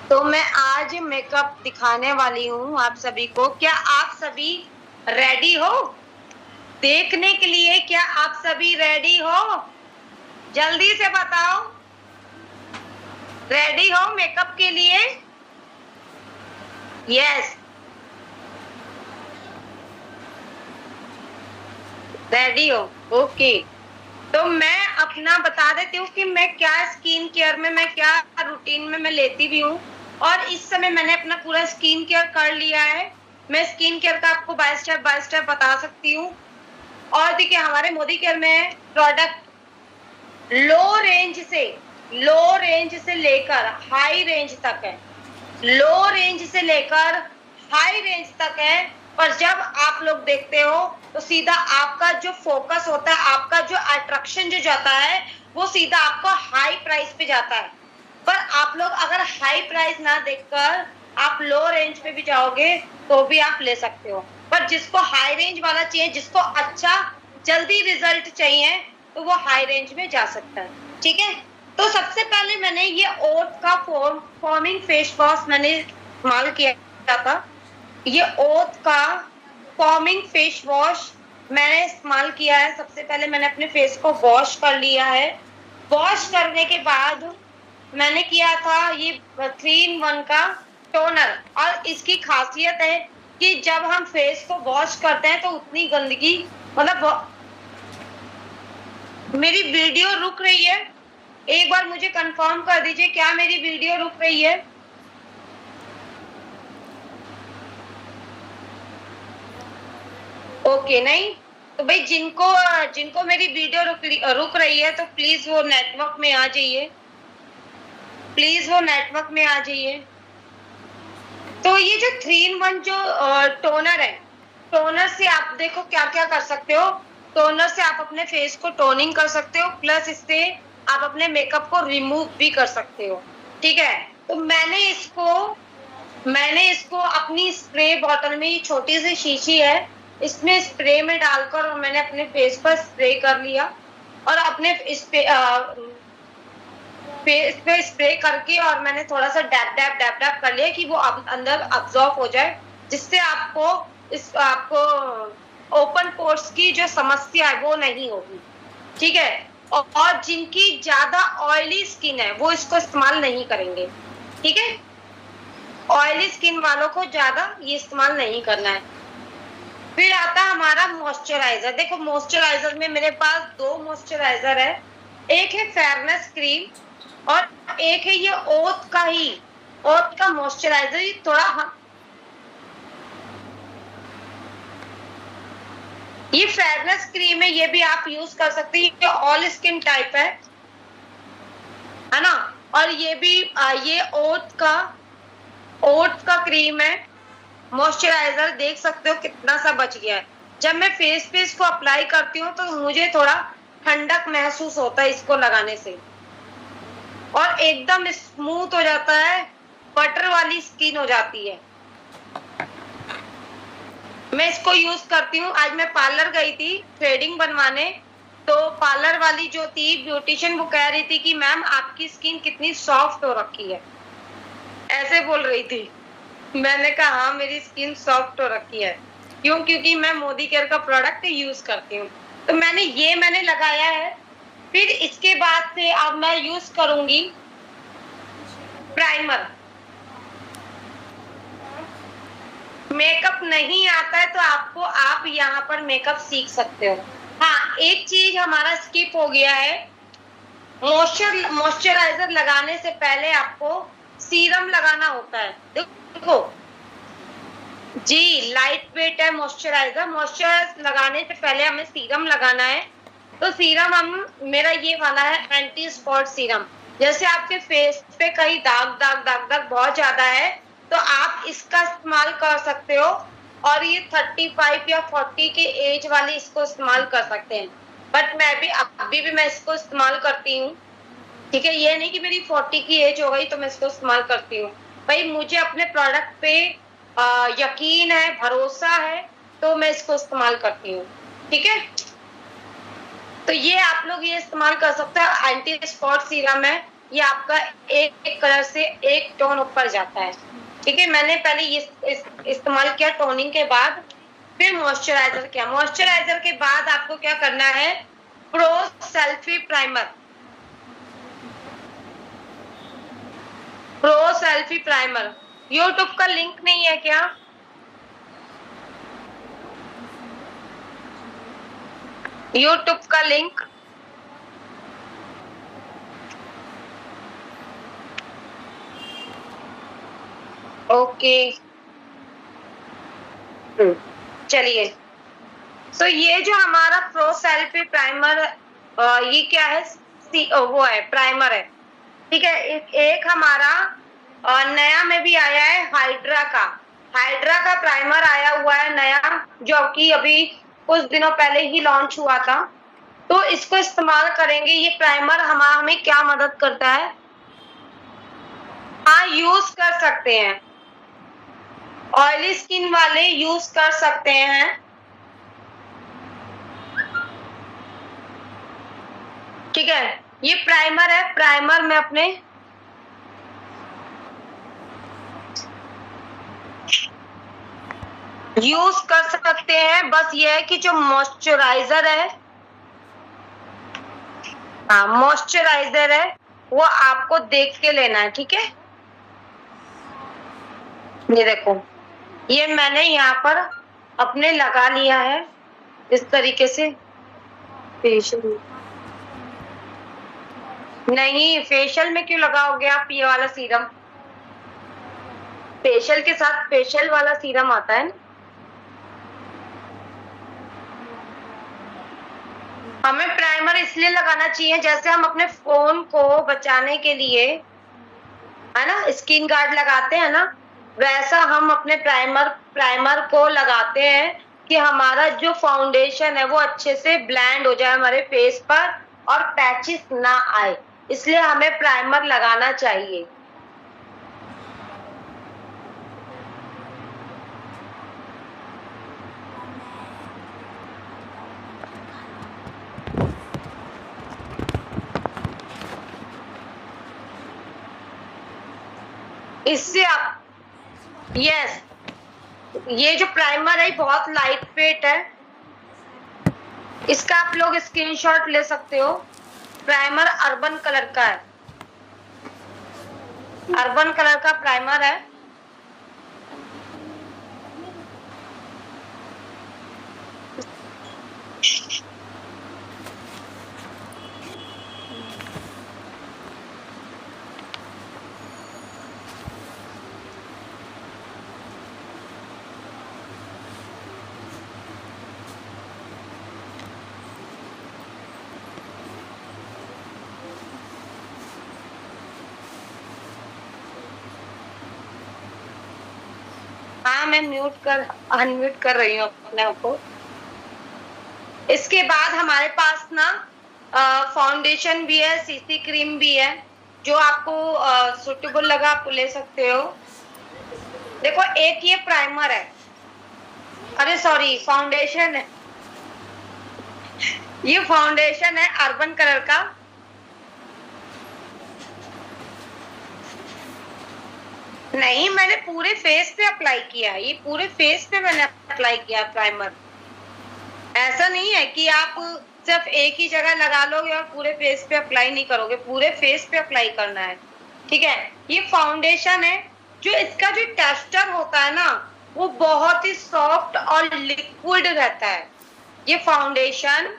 तो मैं आज मेकअप दिखाने वाली हूँ आप सभी को। क्या आप सभी रेडी हो देखने के लिए? क्या आप सभी रेडी हो? जल्दी से बताओ, रेडी हो मेकअप के लिए? यस, रेडी हो। ओके, तो मैं अपना बता देती हूँ कि मैं क्या स्किन केयर में, मैं क्या रूटीन में मैं लेती भी हूँ। और इस समय मैंने अपना पूरा स्किन केयर कर लिया है। मैं स्किन केयर का आपको बाय स्टेप बता सकती हूँ। और देखिए, हमारे मोदी केयर में प्रोडक्ट लो रेंज से लेकर हाई रेंज तक है। लो रेंज से लेकर हाई रेंज तक है। पर जब आप लोग देखते हो तो सीधा आपका जो फोकस होता है, आपका जो अट्रैक्शन जो जाता है, वो सीधा आपको हाई प्राइस पे जाता है। पर आप लोग अगर हाई प्राइस ना देखकर आप लो रेंज पे भी जाओगे तो भी आप ले सकते हो। पर जिसको हाई रेंज वाला चाहिए, जिसको अच्छा जल्दी रिजल्ट चाहिए, तो वो हाई रेंज में जा सकता है। ठीक है, तो सबसे पहले मैंने ये ओट का फॉर्मिंग फेस वॉश मैंने इस्तेमाल किया था। ये ओट का फॉर्मिंग फेस वॉश मैंने इस्तेमाल किया है। सबसे पहले मैंने अपने फेस को वॉश कर लिया है। वॉश करने के बाद मैंने किया था ये 3 in 1 का टोनर। और इसकी खासियत है कि जब हम फेस को वॉश करते हैं तो उतनी गंदगी, मतलब मेरी वीडियो रुक रही है? एक बार मुझे कंफर्म कर दीजिए, क्या मेरी वीडियो रुक रही है? ओके, नहीं तो भाई जिनको जिनको मेरी वीडियो रुक रही है तो प्लीज वो नेटवर्क में आ जाइए। प्लीज वो नेटवर्क में आ जाइए। तो ये जो 3 in 1 जो टोनर है, टोनर से आप देखो क्या क्या कर सकते हो। टोनर से आप अपने फेस को टोनिंग कर सकते हो, प्लस इससे आप अपने मेकअप को रिमूव भी कर सकते हो। ठीक है, तो मैंने इसको अपनी स्प्रे बॉटल में, छोटी सी शीशी है, इसमें स्प्रे में डालकर और मैंने अपने फेस पर स्प्रे कर लिया। और अपने इस पे फेस पे स्प्रे करके और मैंने थोड़ा सा डैप कर लिया कि वो अंदर अब्सॉर्ब हो जाए, जिससे आपको ओपन पोर्स की जो समस्या है वो नहीं होगी। ठीक है, और जिनकी ज्यादा ऑयली स्किन है वो इसको इस्तेमाल नहीं करेंगे। ठीक है, ऑयली स्किन वालों को ज्यादा ये इस्तेमाल नहीं करना है। फिर आता है हमारा मॉइस्चराइजर। देखो, मॉइस्चराइजर में मेरे पास 2 मॉइस्चराइजर है। एक है फेयरनेस क्रीम और एक है ये ओथ का मॉइस्चराइजर। ये थोड़ा ये फेयरनेस क्रीम है, ये भी आप यूज कर सकते हैं। ये ऑल स्किन टाइप है ना। और ये भी ये ओथ का क्रीम है मॉइस्चराइजर। देख सकते हो कितना सा बच गया है। जब मैं फेस पे इसको अप्लाई करती हूँ तो मुझे थोड़ा ठंडक महसूस होता है इसको लगाने से, और एकदम स्मूथ हो जाता है, बटर वाली स्किन हो जाती है। मैं इसको यूज करती हूँ। आज मैं पार्लर गई थी थ्रेडिंग बनवाने, तो पार्लर वाली जो थी ब्यूटिशियन, वो कह रही थी कि मैम आपकी स्किन कितनी सॉफ्ट हो रखी है, ऐसे बोल रही थी। मैंने कहा हाँ, मेरी स्किन सॉफ्ट हो रखी है। क्यों? क्योंकि मैं मोदी केयर का प्रोडक्ट यूज करती हूँ। तो मैंने लगाया है। फिर इसके बाद से अब मैं यूज करूंगी प्राइमर। मेकअप नहीं आता है तो आप यहाँ पर मेकअप सीख सकते हो। हाँ, एक चीज हमारा स्किप हो गया है। मॉइस्चराइजर लगाने से पहले आपको सीरम लगाना होता है। देखो जी, लाइट वेट है मॉइस्चराइजर। मॉइस्चराइजर लगाने से पहले हमें सीरम लगाना है। तो सीरम मेरा ये वाला है, एंटी स्पॉट सीरम। जैसे आपके फेस पे कहीं दाग बहुत ज्यादा है तो आप इसका इस्तेमाल कर सकते हो। और ये 35 या 40 के एज वाले इसको इस्तेमाल कर सकते हैं। बट मैं अभी भी मैं इसको इस्तेमाल करती हूँ। ठीक है, ये नहीं कि मेरी 40 की एज हो गई तो मैं इसको इस्तेमाल करती हूँ। भाई मुझे अपने प्रोडक्ट पे यकीन है, भरोसा है, तो मैं इसको इस्तेमाल करती हूँ। ठीक है, तो ये आप लोग ये इस्तेमाल कर सकते हैं। एंटी स्पॉट सीरम है, ये आपका एक कलर से एक टोन ऊपर जाता है। ठीक है, मैंने पहले ये इस्तेमाल किया टोनिंग के बाद, फिर मॉइस्चराइजर किया। मॉइस्चराइजर के बाद आपको क्या करना है, pro selfie primer. Pro selfie primer, YouTube का लिंक नहीं है क्या? यूट्यूब का लिंक ओके, चलिए। तो ये जो हमारा प्रो सेल्फी प्राइमर, ये क्या है, वो है प्राइमर है। ठीक है, एक हमारा नया में भी आया है हाइड्रा का। हाइड्रा का प्राइमर आया हुआ है नया, जो कि अभी कुछ दिनों पहले ही लॉन्च हुआ था। तो इसको इस्तेमाल करेंगे। ये प्राइमर हमें क्या मदद करता है, हाँ यूज कर सकते हैं, ऑयली स्किन वाले यूज कर सकते हैं। ठीक है, ये प्राइमर है, प्राइमर में अपने यूज कर सकते हैं। बस ये है कि जो मॉइस्चराइजर है, हाँ मॉइस्चराइजर है, वो आपको देख के लेना है। ठीक है, ये देखो, ये मैंने यहाँ पर अपने लगा लिया है इस तरीके से। फेशियल नहीं, फेशियल में क्यों लगाओगे आप ये वाला सीरम? फेशियल के साथ फेशियल वाला सीरम आता है ना। हमें प्राइमर इसलिए लगाना चाहिए, जैसे हम अपने फोन को बचाने के लिए, है ना, स्किन गार्ड लगाते हैं ना, वैसा हम अपने प्राइमर को लगाते हैं कि हमारा जो फाउंडेशन है वो अच्छे से ब्लेंड हो जाए हमारे फेस पर और पैचेस ना आए, इसलिए हमें प्राइमर लगाना चाहिए। इससे आप, यस, ये जो प्राइमर है बहुत लाइट वेट है, इसका आप लोग स्क्रीनशॉट ले सकते हो। प्राइमर अर्बन कलर का है, अर्बन कलर का प्राइमर है। हाँ, मैं अनम्यूट कर रही हूँ अपने आप को। इसके बाद हमारे पास ना फाउंडेशन भी है, सीसी क्रीम भी है, जो आपको सुटेबल लगा आप ले सकते हो। देखो, एक ये प्राइमर है, अरे सॉरी फाउंडेशन है, ये फाउंडेशन है अर्बन कलर का। नहीं, मैंने पूरे फेस पे अप्लाई किया है, ये पूरे फेस पे मैंने अप्लाई किया प्राइमर। ऐसा नहीं है कि आप सिर्फ एक ही जगह लगा लोगे और पूरे फेस पे अप्लाई नहीं करोगे, पूरे फेस पे अप्लाई करना है। ठीक है, ये फाउंडेशन है, जो इसका जो टेक्सचर होता है ना, वो बहुत ही सॉफ्ट और लिक्विड रहता है। ये फाउंडेशन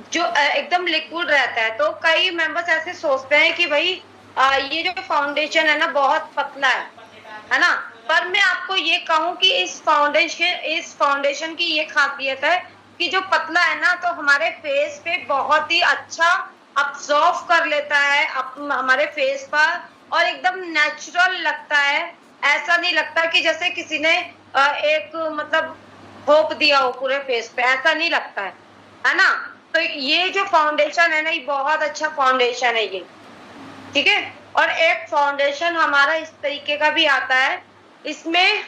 जो एकदम लिक्विड रहता है। तो कई मेंबर्स ऐसे सोचते हैं कि भाई ये जो फाउंडेशन है ना बहुत पतला है ना, पर मैं आपको ये कहूँ कि इस फाउंडेशन की ये खासियत है कि जो पतला है ना, तो हमारे फेस पे बहुत ही अच्छा अब्सॉर्ब कर लेता है हमारे फेस पर, और एकदम नेचुरल लगता है। ऐसा नहीं लगता कि जैसे किसी ने एक मतलब थोप दिया हो पूरे फेस पे, ऐसा नहीं लगता है ना। तो ये जो फाउंडेशन है ना, ये बहुत अच्छा फाउंडेशन है ये। ठीक है, और एक फाउंडेशन हमारा इस तरीके का भी आता है, इसमें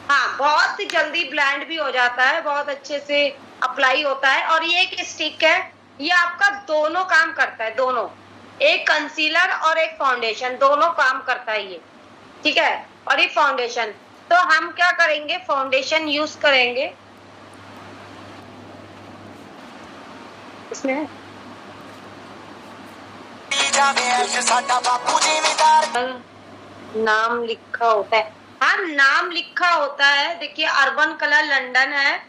हाँ बहुत ही जल्दी ब्लेंड भी हो जाता है, बहुत अच्छे से अप्लाई होता है। और ये एक स्टिक है, ये आपका दोनों काम करता है, दोनों। एक कंसीलर और एक फाउंडेशन, दोनों काम करता है ये, ठीक है। और ये फाउंडेशन, तो हम क्या करेंगे, फाउंडेशन यूज करेंगे इसमें। नाम लिखा होता है, हाँ नाम लिखा होता है। देखिए अर्बन कलर लंदन है।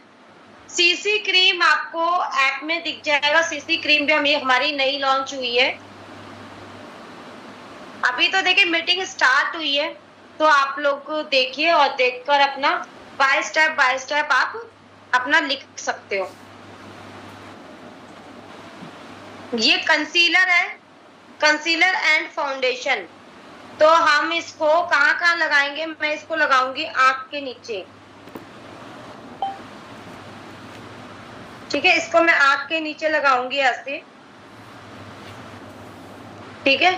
सीसी क्रीम आपको ऐप में दिख जाएगा। सीसी क्रीम भी हमारी नई लॉन्च हुई है। अभी तो देखिए मीटिंग स्टार्ट हुई है, तो आप लोग देखिए और देखकर अपना बाय स्टेप आप अपना लिख सकते हो। ये कंसीलर है, कंसीलर एंड फाउंडेशन। तो हम इसको कहाँ कहाँ लगाएंगे, मैं इसको लगाऊंगी आंख के नीचे, ठीक है। इसको मैं आंख के नीचे लगाऊंगी ऐसे, ठीक है।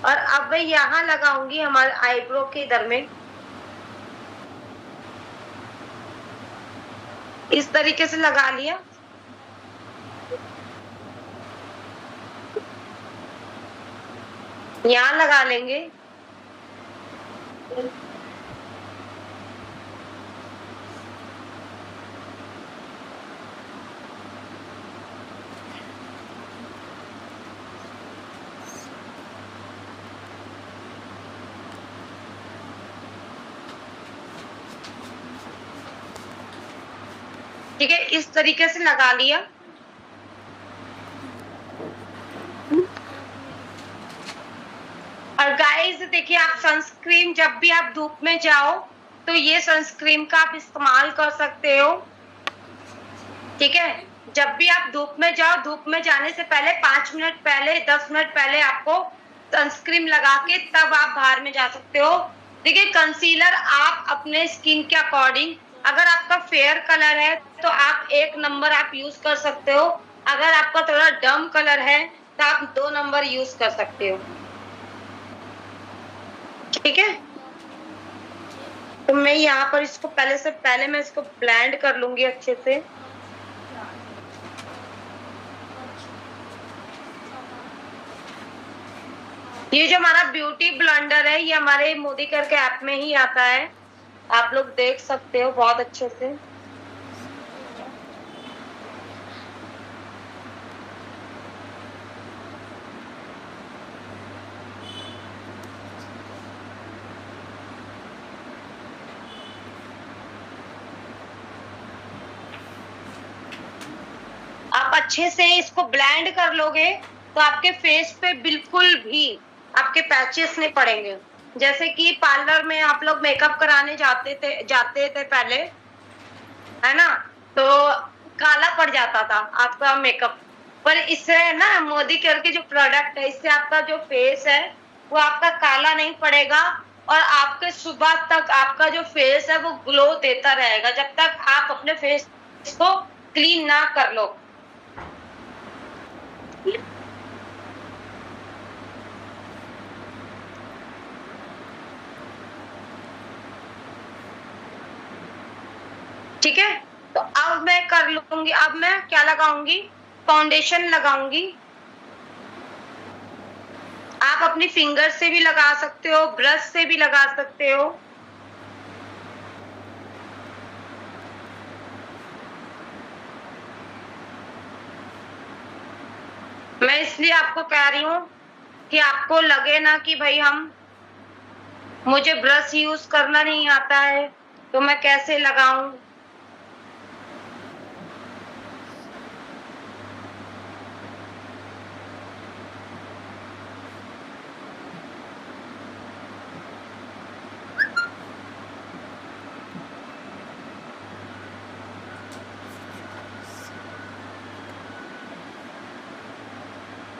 और अब मैं यहाँ लगाऊंगी हमारे आईब्रो के इधर में, इस तरीके से लगा लिया। यहाँ लगा लेंगे। ठीक है, इस तरीके से लगा लिया। और गाइस देखिए, आप सनस्क्रीन जब भी आप धूप में जाओ तो ये सनस्क्रीन का आप इस्तेमाल कर सकते हो, ठीक है। जब भी आप धूप में जाओ, धूप में जाने से पहले 5 मिनट पहले, 10 मिनट पहले आपको सनस्क्रीन लगा के तब आप बाहर में जा सकते हो। देखिए कंसीलर आप अपने स्किन के अकॉर्डिंग, अगर आपका फेयर कलर है तो आप 1 नंबर आप यूज कर सकते हो। अगर आपका थोड़ा डम कलर है तो आप 2 नंबर यूज कर सकते हो, ठीक है। तो मैं यहाँ पर इसको पहले मैं इसको ब्लेंड कर लूंगी अच्छे से। ये जो हमारा ब्यूटी ब्लेंडर है, ये हमारे मोदी केयर के ऐप में ही आता है, आप लोग देख सकते हो बहुत अच्छे से। आप अच्छे से इसको ब्लेंड कर लोगे तो आपके फेस पे बिल्कुल भी आपके पैचेस नहीं पड़ेंगे। जैसे कि पार्लर में आप लोग मेकअप कराने जाते थे पहले, है ना, तो काला पड़ जाता था आपका मेकअप। पर इससे ना मोदी केयर के जो प्रोडक्ट है, इससे आपका जो फेस है वो आपका काला नहीं पड़ेगा, और आपके सुबह तक आपका जो फेस है वो ग्लो देता रहेगा जब तक आप अपने फेस को क्लीन ना कर लो। ठीक है, तो अब मैं कर लूंगी। अब मैं क्या लगाऊंगी, फाउंडेशन लगाऊंगी। आप अपनी फिंगर से भी लगा सकते हो, ब्रश से भी लगा सकते हो। मैं इसलिए आपको कह रही हूँ कि आपको लगे ना कि भाई मुझे ब्रश यूज करना नहीं आता है तो मैं कैसे लगाऊं।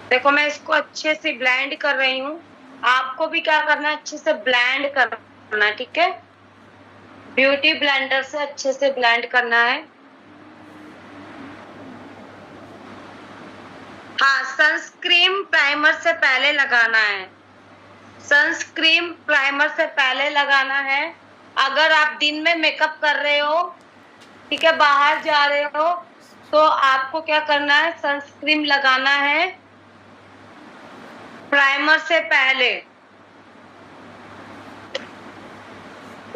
देखो मैं इसको अच्छे से ब्लेंड कर रही हूँ। आपको भी क्या करना है, अच्छे से ब्लेंड करना है, ठीक है। ब्यूटी ब्लेंडर से अच्छे से ब्लेंड करना है। हाँ, सनस्क्रीन प्राइमर से पहले लगाना है। सनस्क्रीन प्राइमर से पहले लगाना है। अगर आप दिन में मेकअप कर रहे हो, ठीक है, बाहर जा रहे हो, तो आपको क्या करना है, सनस्क्रीन लगाना है। प्राइमर से पहले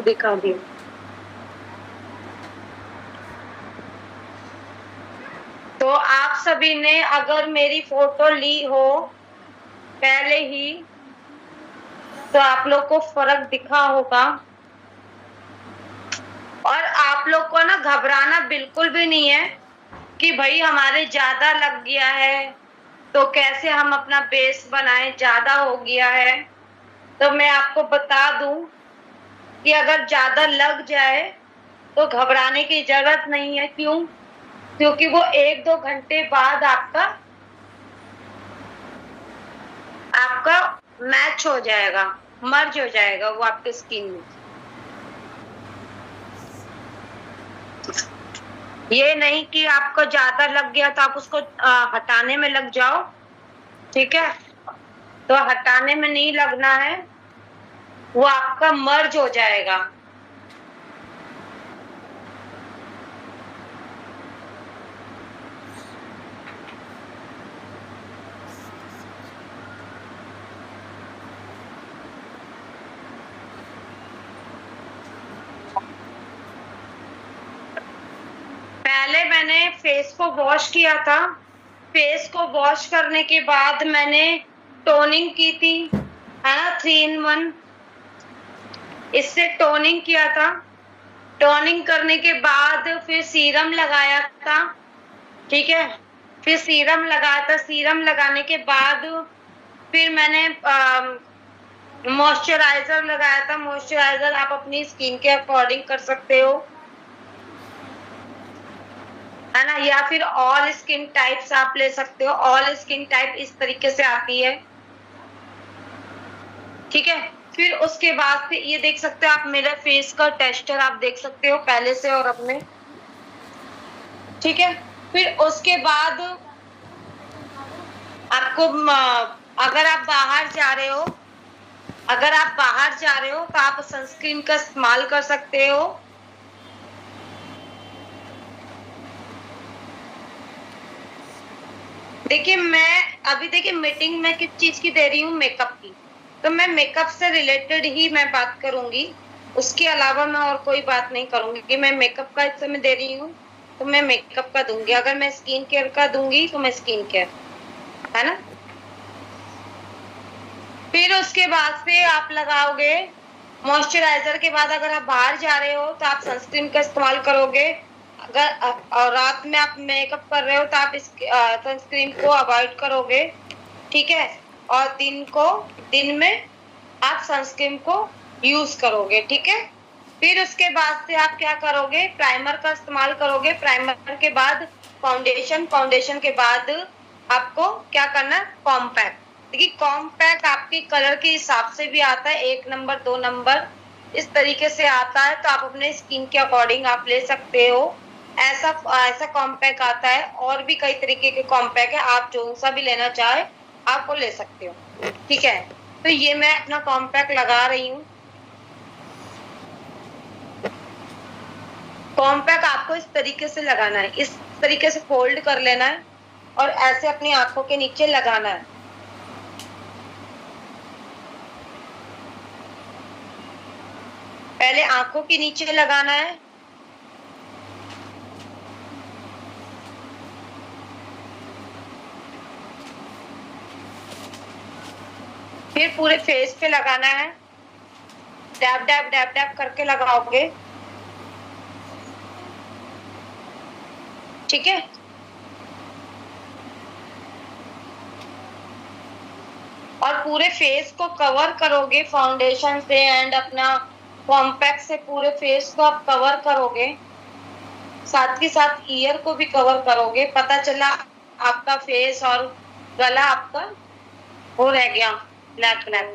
दिखा दी। तो आप सभी ने अगर मेरी फोटो ली हो पहले ही तो आप लोग को फर्क दिखा होगा। और आप लोग को ना घबराना बिल्कुल भी नहीं है कि भाई हमारे ज्यादा लग गया है तो कैसे हम अपना बेस बनाएं, ज्यादा हो गया है। तो मैं आपको बता दूं कि अगर ज्यादा लग जाए तो घबराने की जरूरत नहीं है। क्यों? क्योंकि वो 1-2 घंटे बाद आपका मैच हो जाएगा, मर्ज हो जाएगा वो आपके स्किन में। ये नहीं कि आपको ज्यादा लग गया तो आप उसको हटाने में लग जाओ, ठीक है? तो हटाने में नहीं लगना है, वो आपका मर्ज हो जाएगा। पहले मैंने फेस को वॉश किया था। फेस को वॉश करने के बाद मैंने टोनिंग की थी, है ना, 3 in 1। इससे टोनिंग किया था। टोनिंग करने के बाद फिर सीरम लगाया था, ठीक है? फिर सीरम लगाया था। सीरम लगाने के बाद फिर मैंने मॉइस्चराइजर लगाया था। मॉइस्चराइजर आप अपनी स्किन के अकॉर्डिंग कर सकते हो, है ना, या फिर ऑल स्किन टाइप्स आप ले सकते हो। ऑल स्किन टाइप इस तरीके से आती है, ठीक है? फिर उसके बाद फिर ये देख सकते हो आप, मेरे फेस का टेक्सचर आप देख सकते हो पहले से और अब में, ठीक है? फिर उसके बाद आपको अगर आप बाहर जा रहे हो तो आप सनस्क्रीन का इस्तेमाल कर सकते हो। देखिए देखिए मीटिंग में किस चीज की दे रही हूँ, मेकअप की। तो मैं मेकअप से रिलेटेड ही मैं बात करूंगी, उसके अलावा मैं और कोई बात नहीं करूंगी। कि मैं मेकअप का इस समय दे रही हूँ तो मैं मेकअप का दूंगी, अगर मैं स्किन केयर का दूंगी तो मैं स्किन केयर, है ना। फिर उसके बाद से आप लगाओगे मॉइस्चराइजर के बाद। अगर आप बाहर जा रहे हो तो आप सनस्क्रीन का इस्तेमाल करोगे। अगर और रात में आप मेकअप कर रहे हो तो आप इस सनस्क्रीन को अवॉइड करोगे, ठीक है? और दिन में आप सनस्क्रीन को यूज करोगे, ठीक है? फिर उसके बाद से आप क्या करोगे, प्राइमर का इस्तेमाल करोगे। प्राइमर के बाद फाउंडेशन के बाद आपको क्या करना है, कॉम्पैक्ट। देखिए कॉम्पैक्ट आपके कलर के हिसाब से भी आता है, 1 नंबर 2 नंबर इस तरीके से आता है। तो आप अपने स्किन के अकॉर्डिंग आप ले सकते हो। ऐसा कॉम्पैक्ट आता है, और भी कई तरीके के कॉम्पैक्ट है, आप जो सा भी लेना चाहे आप वो ले सकते हो, ठीक है? तो ये मैं अपना कॉम्पैक्ट लगा रही हूँ। कॉम्पैक्ट आपको इस तरीके से लगाना है, इस तरीके से फोल्ड कर लेना है और ऐसे अपनी आंखों के नीचे लगाना है। पहले आंखों के नीचे लगाना है, फिर पूरे फेस पे लगाना है। डैब डैब डैब डैब करके लगाओगे, ठीक है? और पूरे फेस को कवर करोगे फाउंडेशन से एंड अपना कॉम्पैक्ट से पूरे फेस को आप कवर करोगे। साथ ही साथ ईयर को भी कवर करोगे। पता चला आपका फेस और गला आपका वो रह गया black black.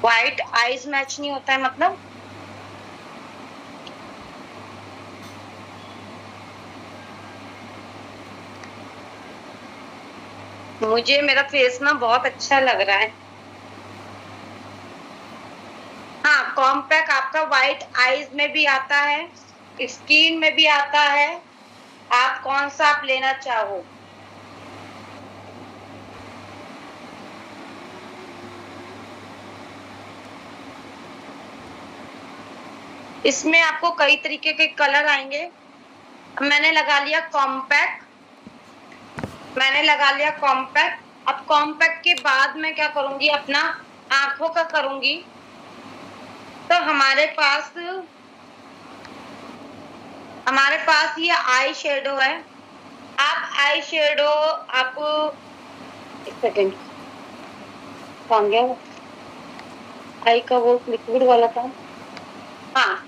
White eyes match नहीं होता है मतलब? मुझे मेरा फेस ना बहुत अच्छा लग रहा है। हाँ, कॉम्पैक्ट आपका व्हाइट आईज में भी आता है स्किन में भी आता है, आप कौन सा आप लेना चाहो। इसमें आपको कई तरीके के कलर आएंगे। मैंने लगा लिया कॉम्पैक्ट, मैंने लगा लिया कॉम्पैक्ट। अब कॉम्पैक्ट के बाद मैं क्या करूंगी, अपना आंखों का करूंगी। तो हमारे पास ये आई शेडो है। आप आई शेडो, आप एक सेकेंड, कौन गया आई का वो लिक्विड वाला था। हाँ,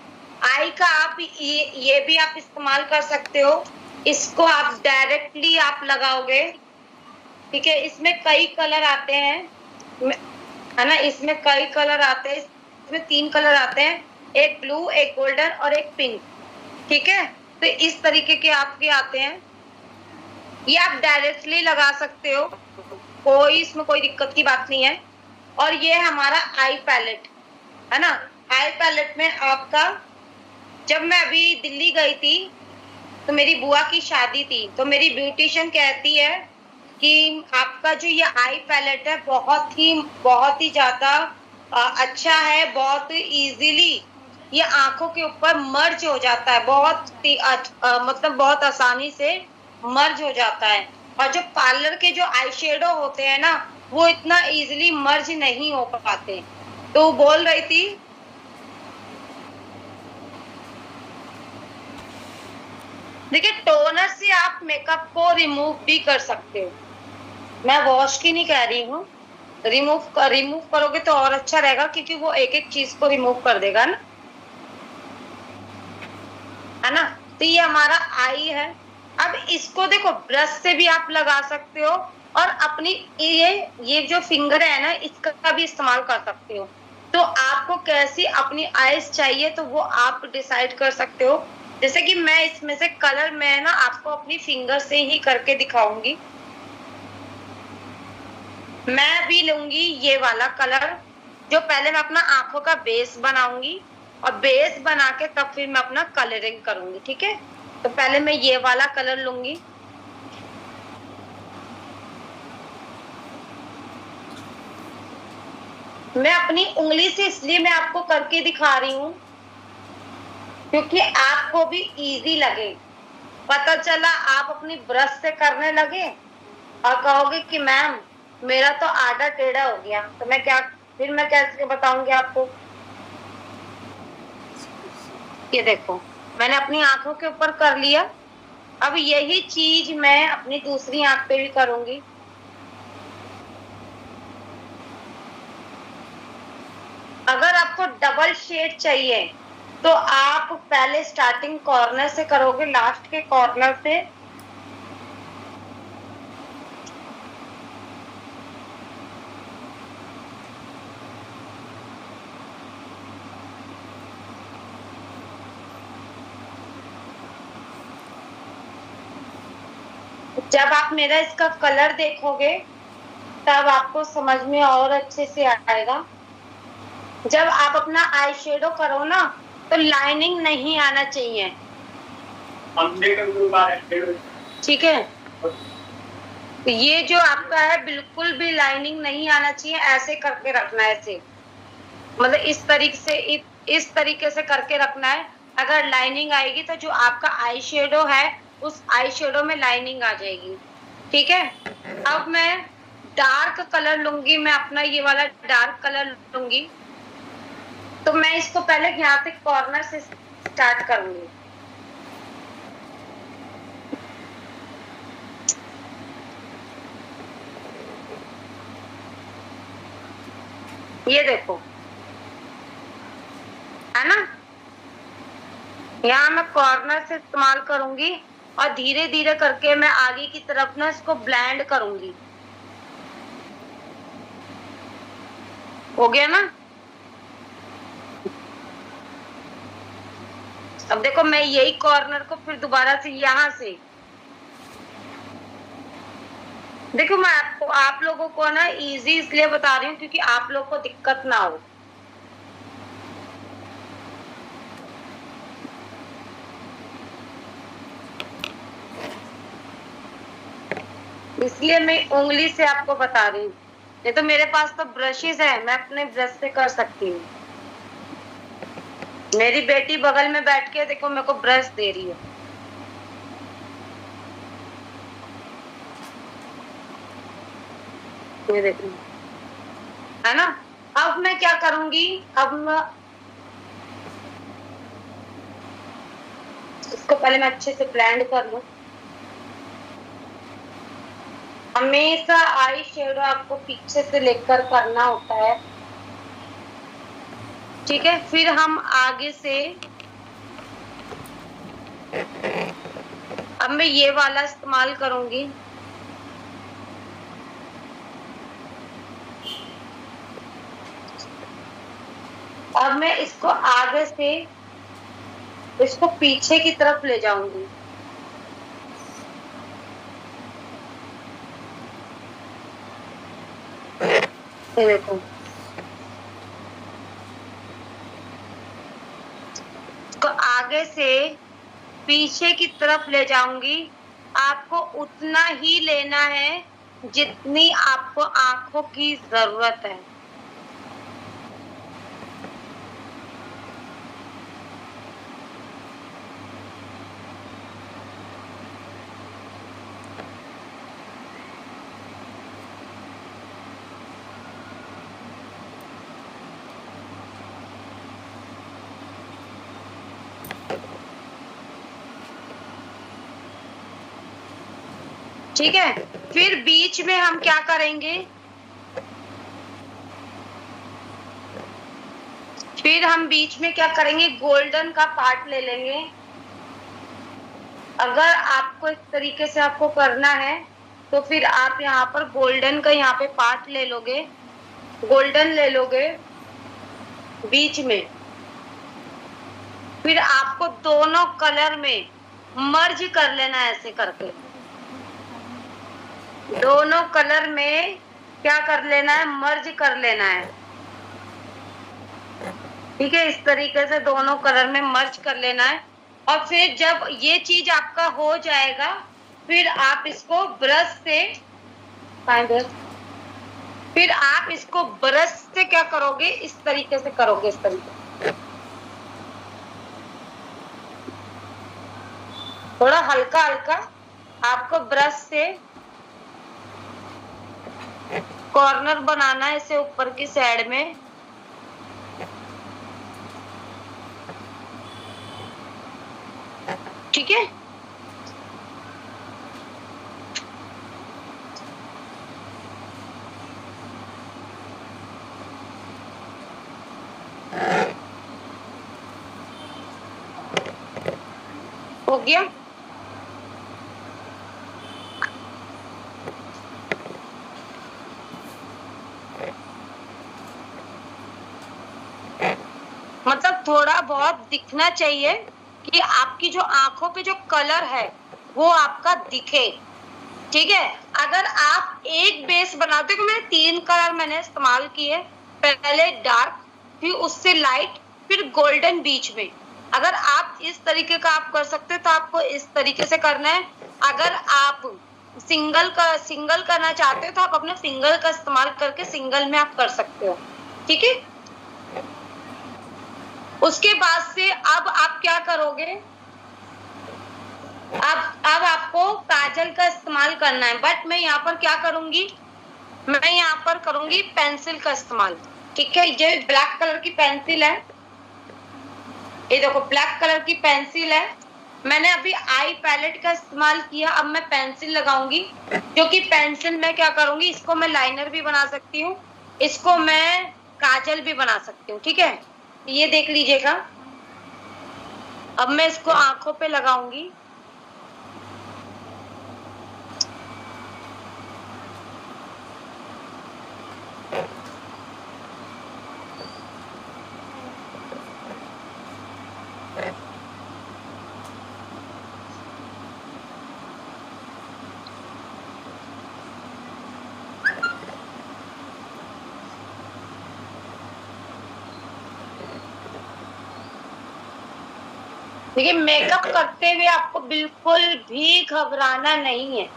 आई का आप ये भी आप इस्तेमाल कर सकते हो। इसको आप डायरेक्टली आप लगाओगे, ठीक है। इसमें कई कलर आते हैं, है ना, इसमें कई कलर आते हैं। इसमें 3 कलर आते हैं, एक ब्लू, एक गोल्डन और एक पिंक, ठीक है। तो इस तरीके के आपके आते हैं, ये आप डायरेक्टली लगा सकते हो, इसमें कोई दिक्कत की बात नहीं है। और ये हमारा आई पैलेट है ना। आई पैलेट में आपका, जब मैं अभी दिल्ली गई थी तो मेरी बुआ की शादी थी, तो मेरी ब्यूटिशियन कहती है कि आपका जो ये आई पैलेट है बहुत ही ज्यादा अच्छा है, बहुत इजीली ये आंखों के ऊपर मर्ज हो जाता है, मतलब बहुत आसानी से मर्ज हो जाता है। और जो पार्लर के जो आई शेडो होते हैं ना, वो इतना इजीली मर्ज नहीं हो पाते। तो बोल रही थी, देखिए टोनर से आप मेकअप को रिमूव भी कर सकते हो, मैं वॉश की नहीं कह रही हूँ। रिमूव करोगे तो और अच्छा रहेगा, क्योंकि वो एक एक चीज को रिमूव कर देगा ना, है ना। तो ये हमारा आई है। अब इसको देखो ब्रश से भी आप लगा सकते हो, और अपनी ये जो फिंगर है ना, इसका भी इस्तेमाल कर सकते हो। तो आपको कैसी अपनी आईज चाहिए तो वो आप डिसाइड कर सकते हो। जैसे कि मैं इसमें से कलर मैं ना आपको अपनी फिंगर से ही करके दिखाऊंगी। मैं भी लूंगी ये वाला कलर, जो पहले मैं अपना आंखों का बेस बनाऊंगी, और बेस बना के तब फिर मैं अपना कलरिंग करूंगी, ठीक है। तो पहले मैं ये वाला कलर लूंगी। मैं अपनी उंगली से इसलिए मैं आपको करके दिखा रही हूँ क्योंकि आपको भी इजी लगे। पता चला आप अपनी ब्रश से करने लगे और कहोगे कि मैम मेरा तो आधा टेढ़ा हो गया, तो मैं कैसे बताऊंगी आपको। ये देखो मैंने अपनी आंखों के ऊपर कर लिया। अब यही चीज मैं अपनी दूसरी आंख पे भी करूंगी। अगर आपको डबल शेड चाहिए तो आप पहले स्टार्टिंग कॉर्नर से करोगे, लास्ट के कॉर्नर से। जब आप मेरा इसका कलर देखोगे तब आपको समझ में और अच्छे से आएगा। जब आप अपना आई शेडो करो ना तो लाइनिंग नहीं आना चाहिए, ठीक है। तो ये जो आपका है बिल्कुल भी लाइनिंग नहीं आना चाहिए, ऐसे करके रखना है ऐसे, मतलब इस तरीके से करके रखना है। अगर लाइनिंग आएगी तो जो आपका आई शेडो है उस आई शेडो में लाइनिंग आ जाएगी, ठीक है। अब मैं डार्क कलर लूंगी, मैं अपना ये वाला डार्क कलर लूंगी। तो मैं इसको पहले यहाँ से कॉर्नर से स्टार्ट करूंगी। ये देखो, है ना, यहाँ मैं कॉर्नर से इस्तेमाल करूंगी और धीरे धीरे करके मैं आगे की तरफ ना इसको ब्लेंड करूंगी। हो गया ना। अब देखो मैं यही कॉर्नर को फिर दोबारा से यहां से, देखो मैं आप लोगों को ना इजी इसलिए बता रही हूँ क्योंकि आप लोग को दिक्कत ना हो। इसलिए मैं उंगली से आपको बता रही हूँ। नहीं तो मेरे पास तो ब्रशेस है, मैं अपने ब्रश से कर सकती हूँ। मेरी बेटी बगल में बैठ के देखो मेरे को ब्रश दे रही है। ये देखो, है ना। अब मैं क्या करूंगी, अब इसको पहले मैं अच्छे से ब्लेंड कर लूं। हमेशा आई शेडो आपको पीछे से लेकर करना होता है, ठीक है। फिर हम आगे से, अब मैं ये वाला इस्तेमाल करूंगी। अब मैं इसको आगे से इसको पीछे की तरफ ले जाऊंगी। ये देखो, इसको आगे से पीछे की तरफ ले जाऊंगी। आपको उतना ही लेना है जितनी आपको आंखों की जरूरत है। ठीक है, फिर बीच में हम क्या करेंगे, फिर हम बीच में क्या करेंगे, गोल्डन का पार्ट ले लेंगे। अगर आपको इस तरीके से आपको करना है तो फिर आप यहाँ पर गोल्डन का यहाँ पे पार्ट ले लोगे, गोल्डन ले लोगे बीच में। फिर आपको दोनों कलर में मर्ज कर लेना है, ऐसे करके दोनों कलर में क्या कर लेना है, मर्ज कर लेना है। ठीक है, इस तरीके से दोनों कलर में मर्ज कर लेना है। और फिर जब ये चीज आपका हो जाएगा, फिर आप इसको ब्रश से, फिर आप इसको ब्रश से क्या करोगे, इस तरीके से करोगे, इस तरीके, थोड़ा हल्का हल्का आपको ब्रश से कॉर्नर बनाना है, इसे ऊपर की साइड में। ठीक है, हो गया। मतलब थोड़ा बहुत दिखना चाहिए कि आपकी जो आंखों पे जो कलर है वो आपका दिखे। ठीक है, अगर आप एक बेस बनाते हो, मैंने 3 कलर मैंने इस्तेमाल किए, पहले डार्क, फिर उससे लाइट, फिर गोल्डन बीच में। अगर आप इस तरीके का आप कर सकते हो तो आपको इस तरीके से करना है। अगर आप सिंगल करना चाहते हो तो आप अपने सिंगल का इस्तेमाल करके सिंगल में आप कर सकते हो। ठीक है, उसके बाद से अब आप क्या करोगे, अब आपको काजल का इस्तेमाल करना है। बट मैं यहाँ पर क्या करूंगी, मैं यहाँ पर करूंगी पेंसिल का इस्तेमाल। ठीक है, ये ब्लैक कलर की पेंसिल है, ये देखो ब्लैक कलर की पेंसिल है। मैंने अभी आई पैलेट का इस्तेमाल किया, अब मैं पेंसिल लगाऊंगी। जो कि पेंसिल में क्या करूंगी, इसको मैं लाइनर भी बना सकती हूँ, इसको मैं काजल भी बना सकती हूँ। ठीक है, ये देख लीजिएगा। अब मैं इसको आंखों पे लगाऊंगी। देखिए, मेकअप करते हुए आपको बिल्कुल भी घबराना नहीं है।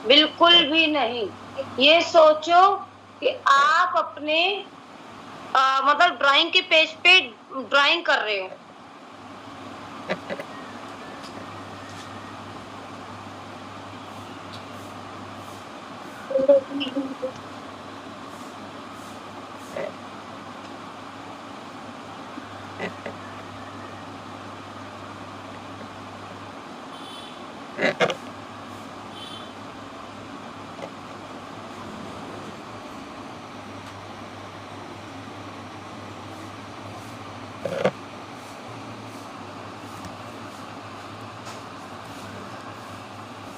बिल्कुल भी नहीं। ये सोचो कि आप अपने मतलब ड्राइंग के पेज पे ड्राइंग कर रहे हो।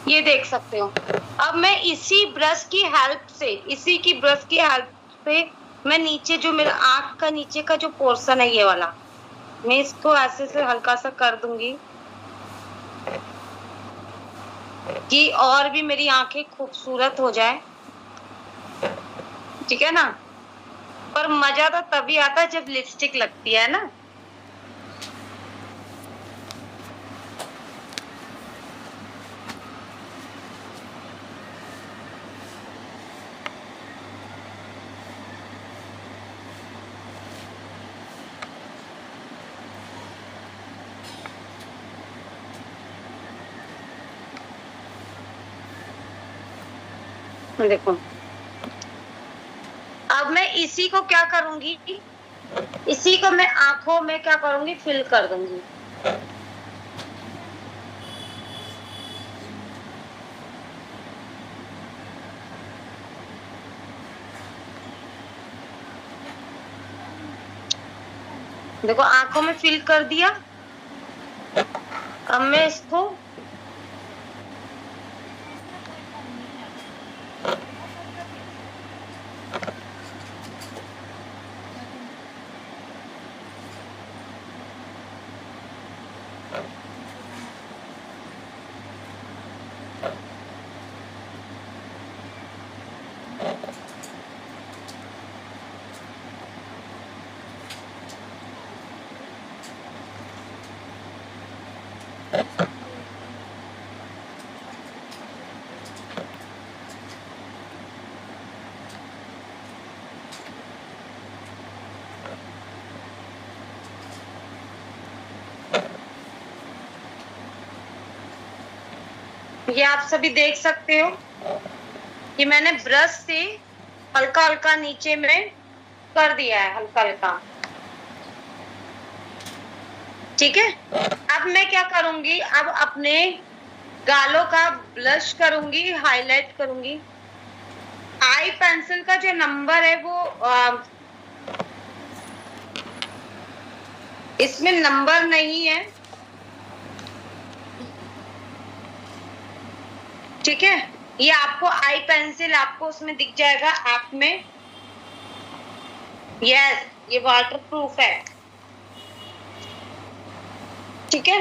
ये देख सकते हो। अब मैं इसी ब्रश की हेल्प से मैं नीचे जो मेरा आंख का नीचे का जो पोर्शन है ये वाला, मैं इसको ऐसे से हल्का सा कर दूंगी कि और भी मेरी आंखें खूबसूरत हो जाए। ठीक है ना? पर मजा तो तभी आता है जब लिपस्टिक लगती है ना। देखो, अब मैं इसी को क्या करूंगी, इसी को मैं आंखों में क्या करूंगी, फिल कर दूंगी। देखो, आंखों में फिल कर दिया। अब मैं इसको ये आप सभी देख सकते हो कि मैंने ब्रश से हल्का हल्का नीचे में कर दिया है, हल्का हल्का। ठीक है, अब मैं क्या करूंगी, अब अपने गालों का ब्लश करूंगी, हाईलाइट करूंगी। आई पेंसिल का जो नंबर है वो इसमें नंबर नहीं है। ठीक है, ये आपको आई पेंसिल आपको उसमें दिख जाएगा ऐप में। यस, ये वाटर प्रूफ है। ठीक है,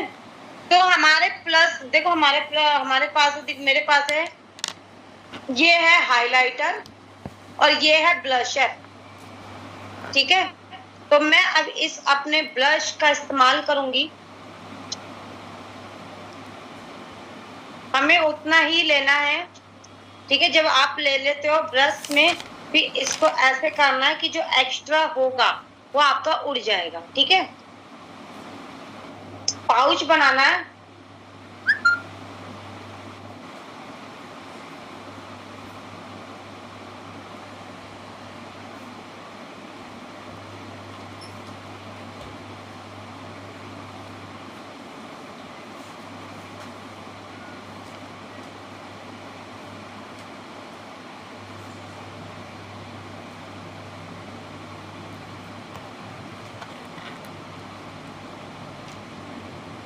तो हमारे प्लस देखो, हमारे पास मेरे पास है, ये है हाइलाइटर और ये है ब्लशर। ठीक है, तो मैं अब इस अपने ब्लश का इस्तेमाल करूंगी। हमें उतना ही लेना है। ठीक है, जब आप ले लेते हो ब्रश में, फिर इसको ऐसे करना है कि जो एक्स्ट्रा होगा वो आपका उड़ जाएगा। ठीक है, पाउच बनाना है।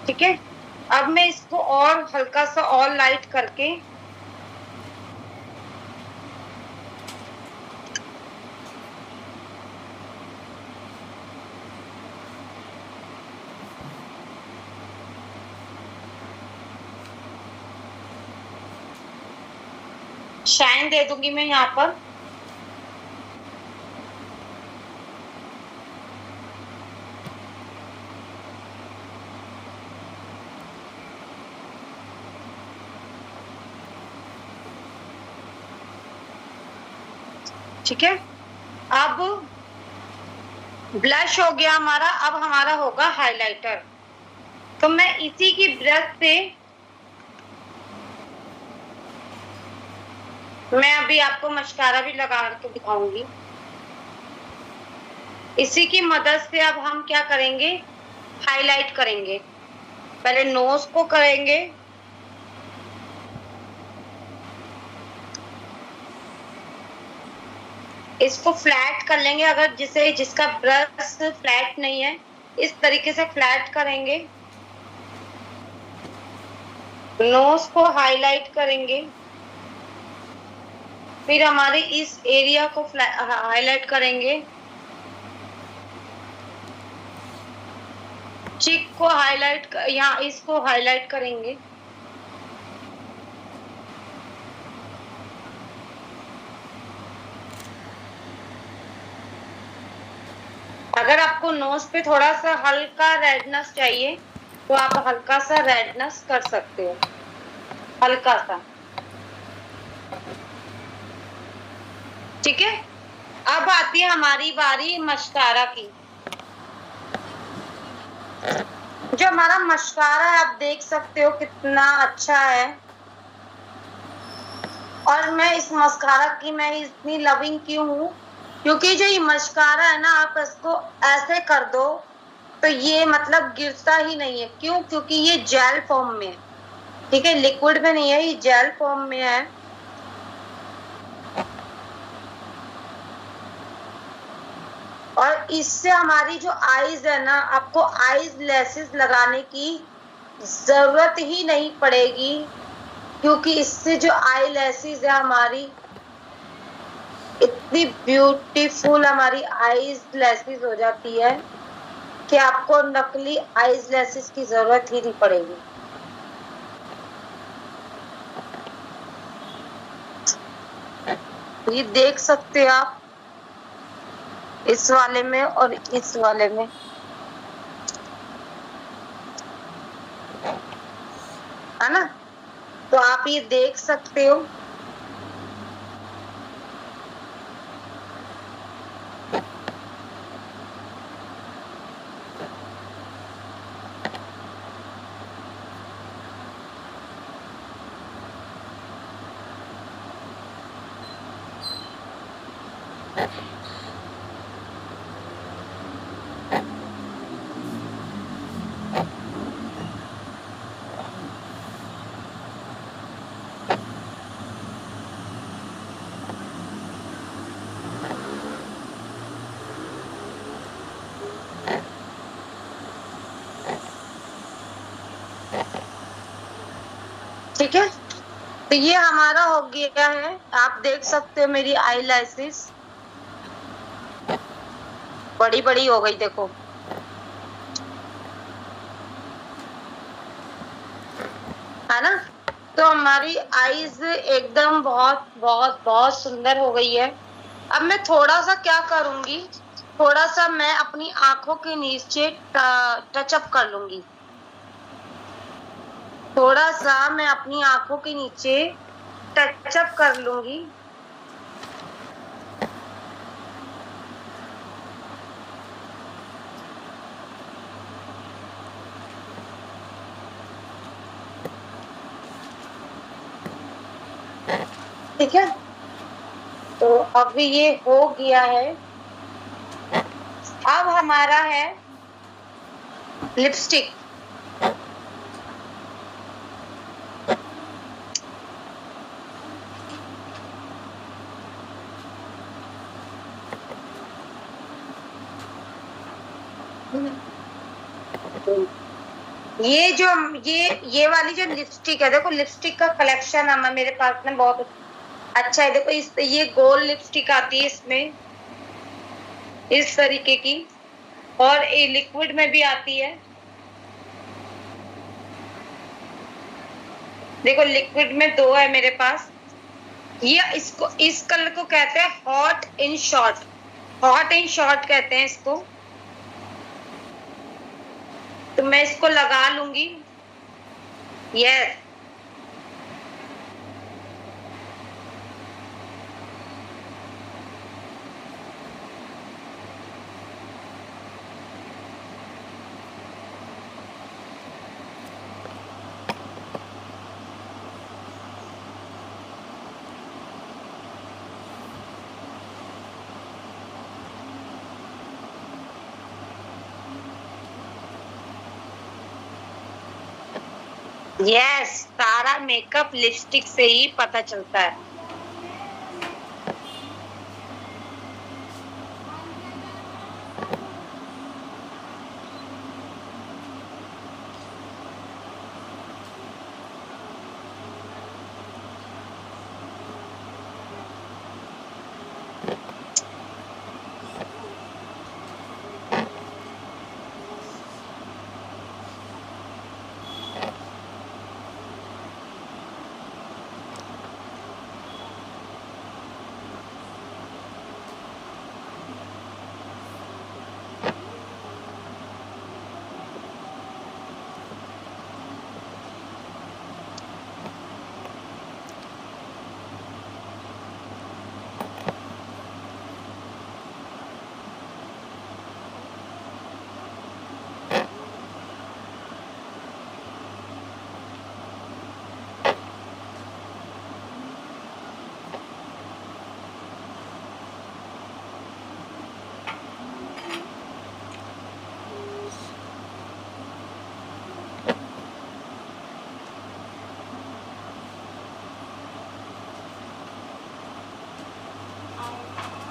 ठीक है, अब मैं इसको और हल्का सा और लाइट करके शाइन दे दूंगी मैं यहाँ पर। ठीक है, अब ब्लश हो गया हमारा, अब हमारा होगा हाइलाइटर। तो मैं इसी की ब्रश से मैं अभी आपको मस्कारा भी लगा के दिखाऊंगी। इसी की मदद से अब हम क्या करेंगे, हाईलाइट करेंगे। पहले नोज को करेंगे, इसको फ्लैट कर लेंगे। अगर जिसका ब्रश फ्लैट नहीं है, इस तरीके से फ्लैट करेंगे। नोज को हाईलाइट करेंगे, फिर हमारे इस एरिया को हाईलाइट करेंगे। चिक को हाईलाइट, यहाँ इसको हाईलाइट करेंगे। अगर आपको नोज पे थोड़ा सा हल्का रेडनेस चाहिए तो आप हल्का सा रेडनेस कर सकते हो, हल्का सा। ठीक है, अब आती है हमारी बारी मस्कारा की। जो हमारा मस्कारा है, आप देख सकते हो कितना अच्छा है। और मैं इस मस्कारा की मैं इतनी लविंग क्यों हूँ, क्योंकि जो ये मस्कारा है ना, आप इसको ऐसे कर दो तो ये मतलब गिरता ही नहीं है। क्यों? क्योंकि ये जेल फॉर्म में है। ठीक है, लिक्विड में नहीं है, ये जेल फॉर्म में है। और इससे हमारी जो आईज है ना, आपको आईज लेसेस लगाने की जरूरत ही नहीं पड़ेगी, क्योंकि इससे जो आई लेसेस है हमारी, इतनी ब्यूटीफुल हमारी आईज लेसेस हो जाती है कि आपको नकली आईज लेसेस की जरूरत ही नहीं पड़ेगी। ये देख सकते हो आप, इस वाले में और इस वाले में, है ना? तो आप ये देख सकते हो। ठीक है, तो ये हमारा हो गया है। आप देख सकते हो मेरी आई लैसेस बड़ी बड़ी हो गई, देखो। है ना? तो हमारी आईज एकदम बहुत बहुत बहुत सुंदर हो गई है। अब मैं थोड़ा सा क्या करूंगी, थोड़ा सा मैं अपनी आंखों के नीचे टचअप कर लूंगी। थोड़ा सा मैं अपनी आंखों के नीचे टचअप कर लूंगी। ठीक है, तो अभी ये हो गया है। अब हमारा है लिपस्टिक। ये जो ये वाली जो लिपस्टिक है, देखो लिपस्टिक का कलेक्शन है मेरे पास में बहुत अच्छा है। देखो ये गोल्ड लिपस्टिक आती है इसमें, इस तरीके की, और ये लिक्विड में भी आती है। देखो लिक्विड में 2 है मेरे पास। ये इस कलर को कहते हैं hot in short, hot in short कहते हैं इसको। तो मैं इसको लगा लूंगी। यस, यस, सारा मेकअप लिपस्टिक से ही पता चलता है।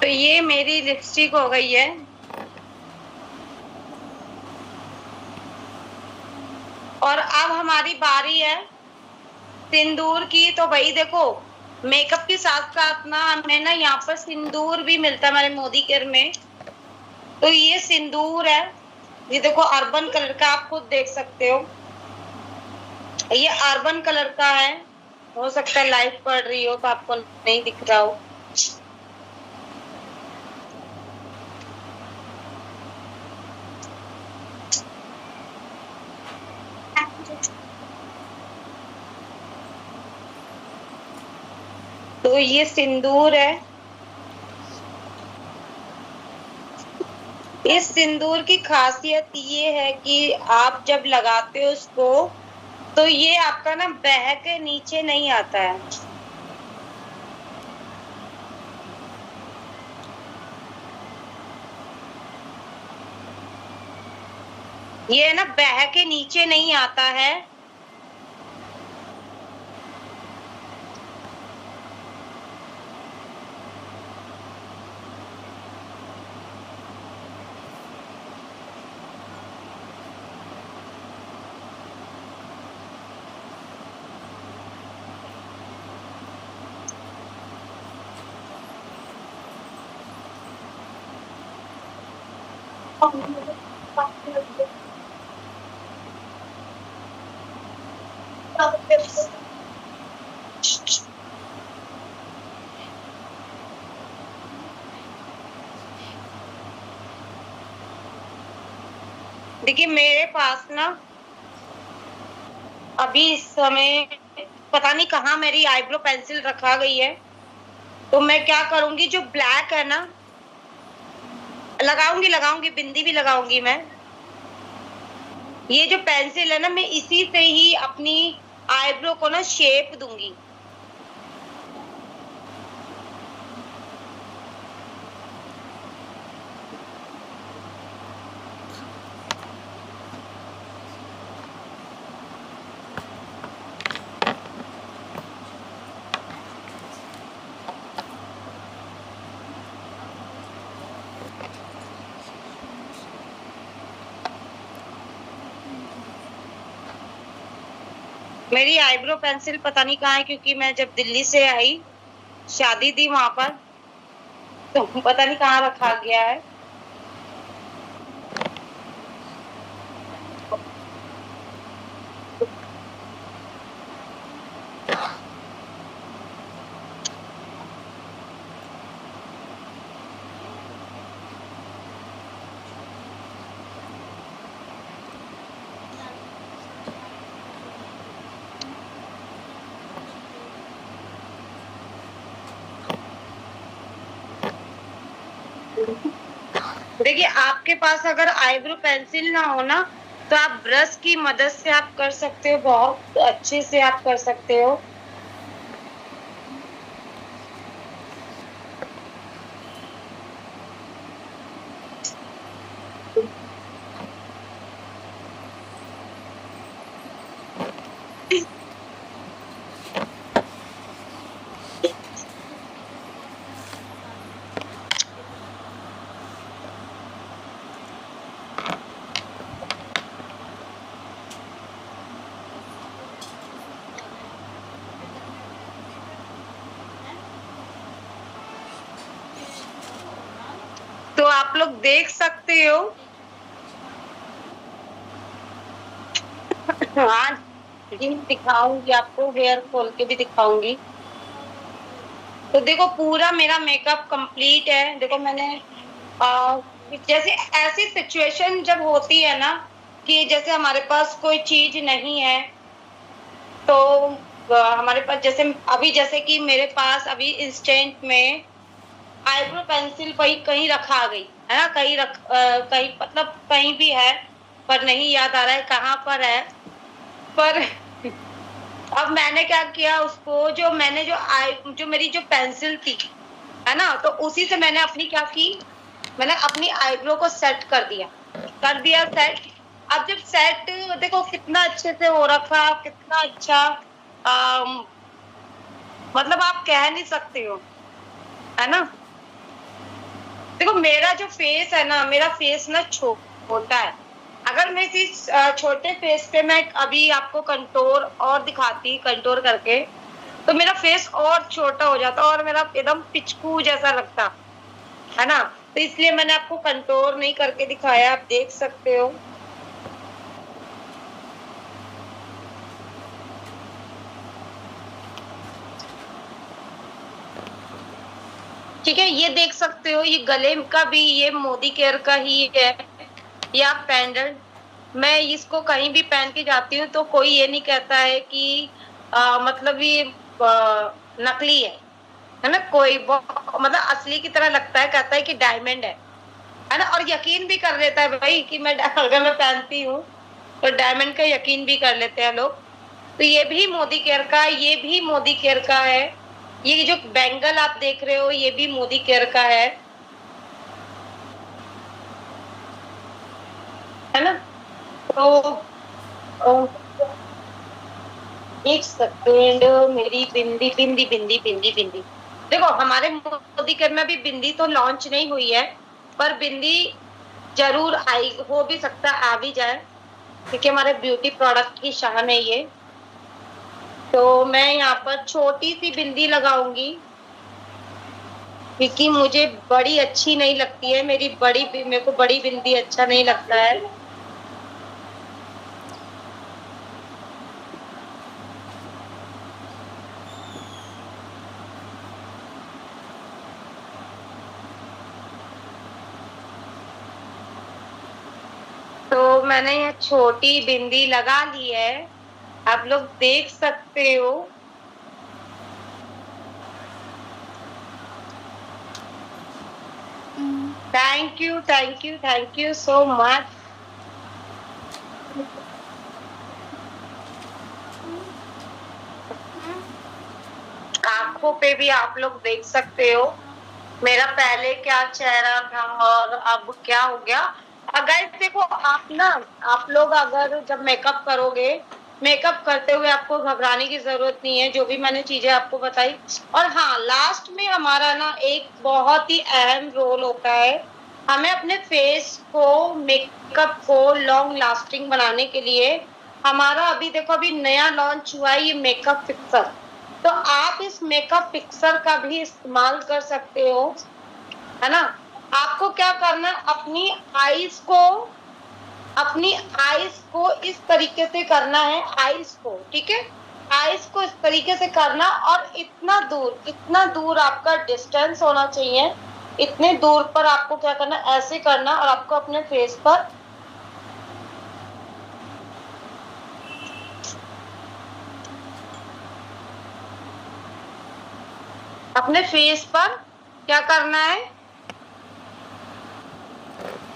तो ये मेरी लिपस्टिक हो गई है। और अब हमारी बारी है सिंदूर की। तो भाई देखो, मेकअप के साथ साथ ना हमें ना यहाँ पर सिंदूर भी मिलता है हमारे मोदी केयर में। तो ये सिंदूर है, ये देखो अर्बन कलर का, आप खुद देख सकते हो। ये अर्बन कलर का है, हो सकता है लाइट पड़ रही हो तो आपको नहीं दिख रहा हो। तो ये सिंदूर है। इस सिंदूर की खासियत ये है कि आप जब लगाते हो उसको तो ये आपका ना बह के नीचे नहीं आता है। ये ना बह के नीचे नहीं आता है। देखिए मेरे पास ना अभी इस समय पता नहीं कहाँ मेरी आईब्रो पेंसिल रखा गई है। तो मैं क्या करूंगी, जो ब्लैक है ना, लगाऊंगी बिंदी भी लगाऊंगी मैं। ये जो पेंसिल है ना, मैं इसी से ही अपनी आईब्रो को ना शेप दूंगी। मेरी आईब्रो पेंसिल पता नहीं कहाँ है, क्योंकि मैं जब दिल्ली से आई, शादी थी वहां पर, तो पता नहीं कहाँ रखा गया है। देखिए आपके पास अगर आईब्रो पेंसिल ना हो ना, तो आप ब्रश की मदद से आप कर सकते हो, बहुत अच्छे से आप कर सकते हो। लोग देख सकते हो। आज दिखाऊंगी आपको, हेयर खोल के भी दिखाऊंगी। तो देखो पूरा मेरा मेकअप कंप्लीट है। देखो मैंने जैसे ऐसी सिचुएशन जब होती है ना कि जैसे हमारे पास कोई चीज नहीं है, तो हमारे पास जैसे अभी जैसे कि मेरे पास अभी इंस्टेंट में आईब्रो पेंसिल कहीं कहीं रखा गई है ना, कहीं मतलब कहीं भी है, पर नहीं याद आ रहा है कहाँ पर है। पर अब मैंने क्या किया, उसको जो मेरी जो पेंसिल थी है ना, तो उसी से मैंने अपनी क्या की, मैंने अपनी आईब्रो को सेट कर दिया सेट। अब जब सेट देखो कितना अच्छे से हो रखा, कितना अच्छा, मतलब आप कह नहीं सकते हो, है ना। देखो मेरा जो फेस है ना, मेरा फेस ना छोटा है। अगर मैं इस छोटे फेस पे मैं अभी आपको कंटूर और दिखाती, कंटूर करके, तो मेरा फेस और छोटा हो जाता और मेरा एकदम पिचकू जैसा लगता, है ना। तो इसलिए मैंने आपको कंटूर नहीं करके दिखाया, आप देख सकते हो। ठीक है, ये देख सकते हो, ये गले का भी ये मोदी केयर का ही है, या पेंडेंट। मैं इसको कहीं भी पहन के जाती हूँ तो कोई ये नहीं कहता है कि मतलब ये नकली है ना। कोई मतलब असली की तरह लगता है, कहता है कि डायमंड है ना। और यकीन भी कर लेता है भाई कि मैं अगर मैं पहनती हूँ तो डायमंड का यकीन भी कर लेते हैं लोग। तो ये भी मोदी केयर का, ये भी मोदी केयर का है। ये जो बैंगल आप देख रहे हो ये भी मोदी केयर का है ना। तो एक सेकेंड, मेरी बिंदी बिंदी बिंदी बिंदी बिंदी देखो, हमारे मोदी केयर में भी बिंदी तो लॉन्च नहीं हुई है, पर बिंदी जरूर आई, हो भी सकता आ भी जाए, क्योंकि हमारे ब्यूटी प्रोडक्ट की शान है ये। तो मैं यहाँ पर छोटी सी बिंदी लगाऊंगी, क्योंकि मुझे बड़ी अच्छी नहीं लगती है, मेरे को बड़ी बिंदी अच्छा नहीं लगता है। तो मैंने ये छोटी बिंदी लगा ली है, आप लोग देख सकते हो। Thank you so much. आंखों पे भी आप लोग देख सकते हो मेरा पहले क्या चेहरा था और अब क्या हो गया। अगर देखो आप लोग अगर जब मेकअप करोगे, मेकअप करते हुए आपको घबराने की जरूरत नहीं है, जो भी मैंने चीजें आपको बताई। और हाँ, लास्ट में हमारा ना एक बहुत ही अहम रोल होता है, हमें अपने फेस को, मेकअप को लॉन्ग लास्टिंग बनाने के लिए। हमारा अभी देखो, अभी नया लॉन्च हुआ है ये मेकअप फिक्सर। तो आप इस मेकअप फिक्सर का भी इस्तेमाल कर सकते हो, है ना। आपको क्या करना, अपनी आईज को इस तरीके से करना है, आईज को, ठीक है, आईज को इस तरीके से करना, और इतना दूर आपका डिस्टेंस होना चाहिए। इतने दूर पर आपको क्या करना, ऐसे करना, और आपको अपने फेस पर क्या करना है,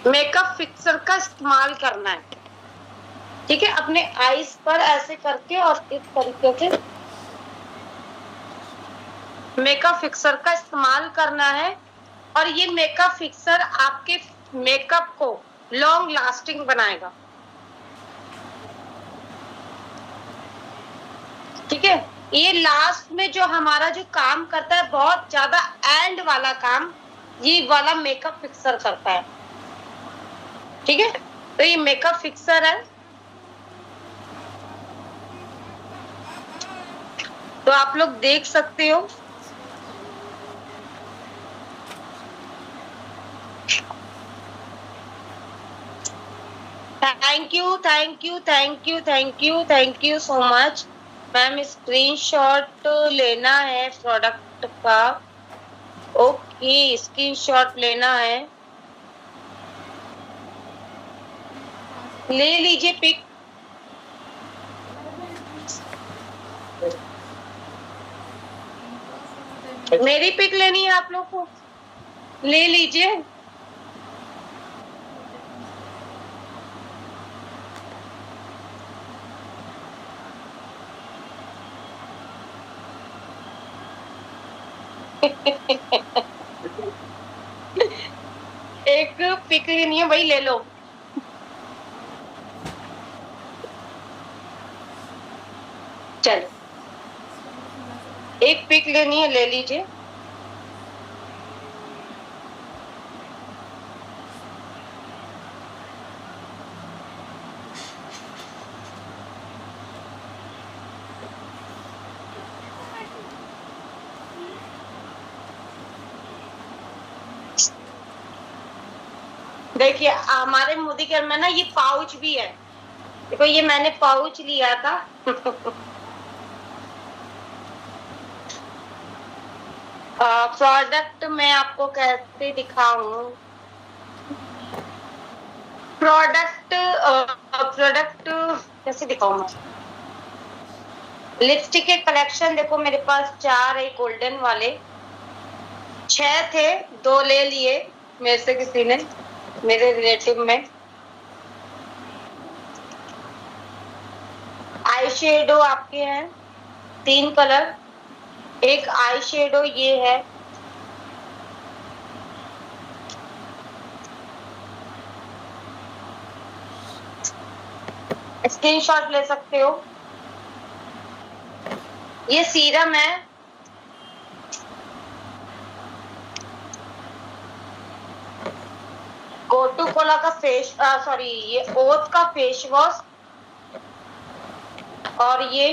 मेकअप फिक्सर का इस्तेमाल करना है, ठीक है। अपने आईज पर ऐसे करके और इस तरीके से मेकअप फिक्सर का इस्तेमाल करना है। और ये मेकअप फिक्सर आपके मेकअप को लॉन्ग लास्टिंग बनाएगा, ठीक है। ये लास्ट में जो हमारा जो काम करता है, बहुत ज्यादा एंड वाला काम ये वाला मेकअप फिक्सर करता है, ठीक है। तो ये मेकअप फिक्सर है, तो आप लोग देख सकते हो। Thank you, thank you, thank you, thank you, thank you so much. Ma'am screenshot लेना है प्रोडक्ट का। ओके, स्क्रीनशॉट लेना है, ले लीजिए पिक। मेरी पिक लेनी है आप लोग को, ले लीजिए। एक पिक लेनी है, वही ले लो। चलो, एक पिक लेनी है, ले लीजिए। देखिए हमारे मोदी घर में ना ये पाउच भी है, देखो ये मैंने पाउच लिया था। प्रोडक्ट मैं आपको कैसे दिखाऊं, प्रोडक्ट प्रोडक्ट कैसे दिखाऊं मैं। लिपस्टिक के कलेक्शन देखो मेरे पास 4 है, गोल्डन वाले 6 थे, 2 ले लिए मेरे से किसी ने, मेरे रिलेटिव में। आई शेडो आपके हैं 3 कलर, एक आई शेडो ये है, स्क्रीनशॉट ले सकते हो। ये सीरम है, कोटू कोला का फेस सॉरी ये ओथ का फेस वॉश, और ये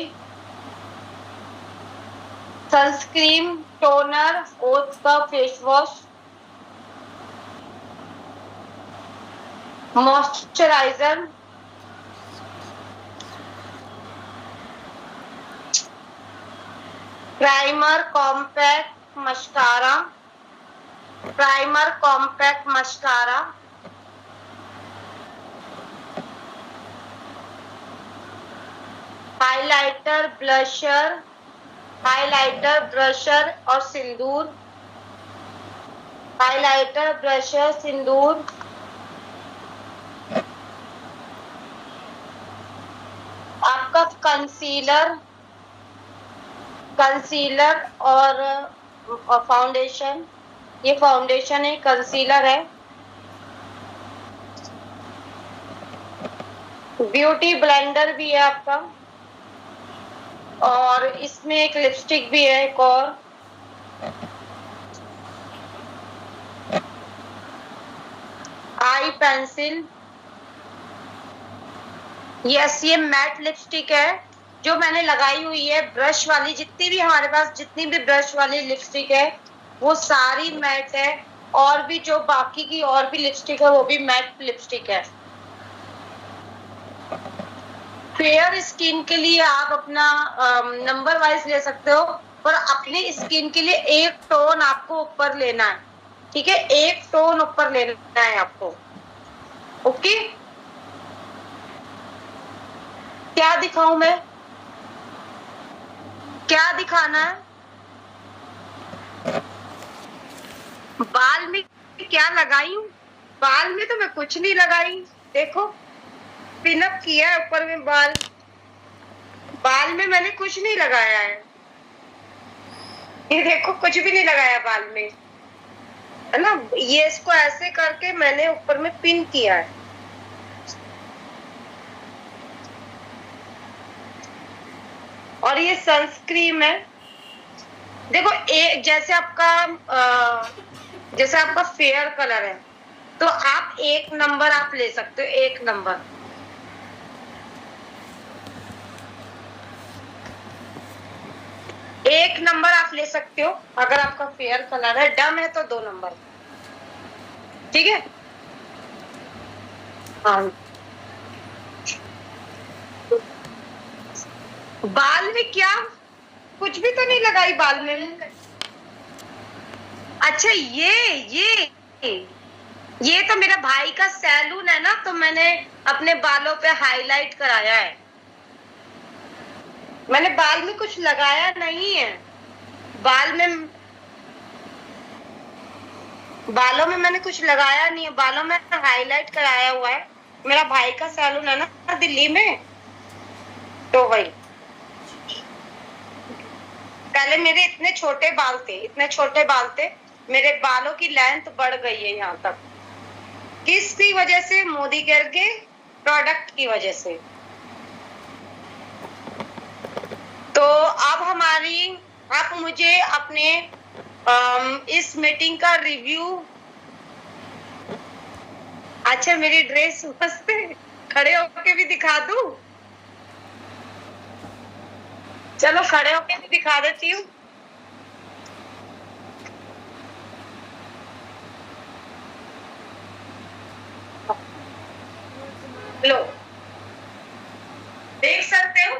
सनस्क्रीन टोनर ओथ का face wash, moisturiser, primer compact mascara, primer compact mascara, highlighter blusher, highlighter brusher और सिंदूर, हाइलाइटर ब्रशर सिंदूर, आपका कंसीलर, कंसीलर और फाउंडेशन, ये फाउंडेशन है, कंसीलर है, ब्यूटी ब्लेंडर भी है आपका, और इसमें एक लिपस्टिक भी है, एक और आई पेंसिल। यस, ये मैट लिपस्टिक है जो मैंने लगाई हुई है, ब्रश वाली, जितनी भी हमारे पास जितनी भी ब्रश वाली लिपस्टिक है वो सारी मैट है, और भी जो बाकी की और भी लिपस्टिक है वो भी मैट लिपस्टिक है। फेयर स्किन के लिए आप अपना नंबर वाइज ले सकते हो, पर अपनी स्किन के लिए एक टोन आपको ऊपर लेना है, ठीक है, एक टोन ऊपर लेना है आपको। ओके, क्या दिखाऊं मैं, क्या दिखाना है। बाल में क्या लगाई हूँ, बाल में तो मैं कुछ नहीं लगाई, देखो पिनअप किया है ऊपर में बाल, बाल में मैंने कुछ नहीं लगाया है, ये देखो कुछ भी नहीं लगाया बाल में, है ना, ये इसको ऐसे करके मैंने ऊपर में पिन किया है। और ये सनस्क्रीन है, देखो जैसे आपका फेयर कलर है तो आप एक नंबर आप ले सकते हो, एक नंबर, एक नंबर आप ले सकते हो। अगर आपका फेयर कलर है, डम है तो 2 नंबर, ठीक है। हाँ, बाल में क्या, कुछ भी तो नहीं लगाई बाल में। अच्छा ये तो मेरा भाई का सैलून है ना, तो मैंने अपने बालों पे हाईलाइट कराया है। मैंने बाल में कुछ लगाया नहीं है। बालों में मैंने कुछ लगाया नहीं है, बालों में हाईलाइट कराया हुआ है। मेरा भाई का सैलून है ना दिल्ली में, तो वही। पहले मेरे इतने छोटे बाल थे, मेरे बालों की लेंथ बढ़ गई है यहाँ तक। किसकी वजह से? मोदी केयर के प्रोडक्ट की वजह से। तो अब आप मुझे अपने इस मीटिंग का रिव्यू। अच्छा, मेरी ड्रेस मस्त है, खड़े होके भी दिखा दूं? चलो खड़े होके भी दिखा देती हूँ। लो, देख सकते हो?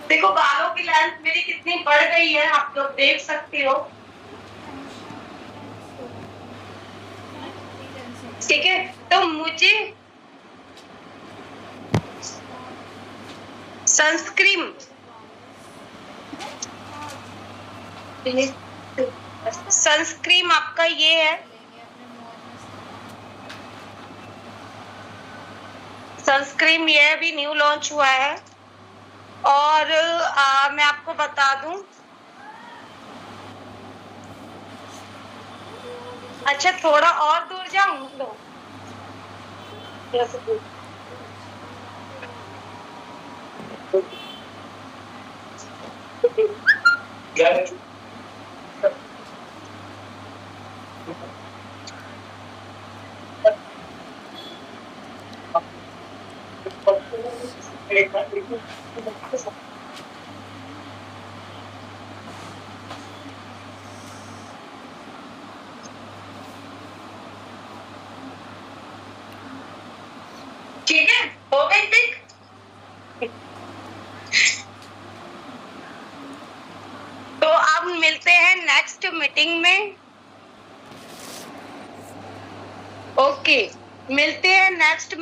देखो बालों की लेंथ मेरी कितनी बढ़ गई है, आप लोग देख सकते हो। ठीक है, तो मुझे सनस्क्रीन आपका ये है, सनस्क्रीन ये अभी न्यू लॉन्च हुआ है। और मैं आपको बता दूं, अच्छा थोड़ा और दूर जाऊं? लो, ठीक है, हो गई पिक। तो अब मिलते हैं नेक्स्ट मीटिंग में। ओके, मिलते हैं नेक्स्ट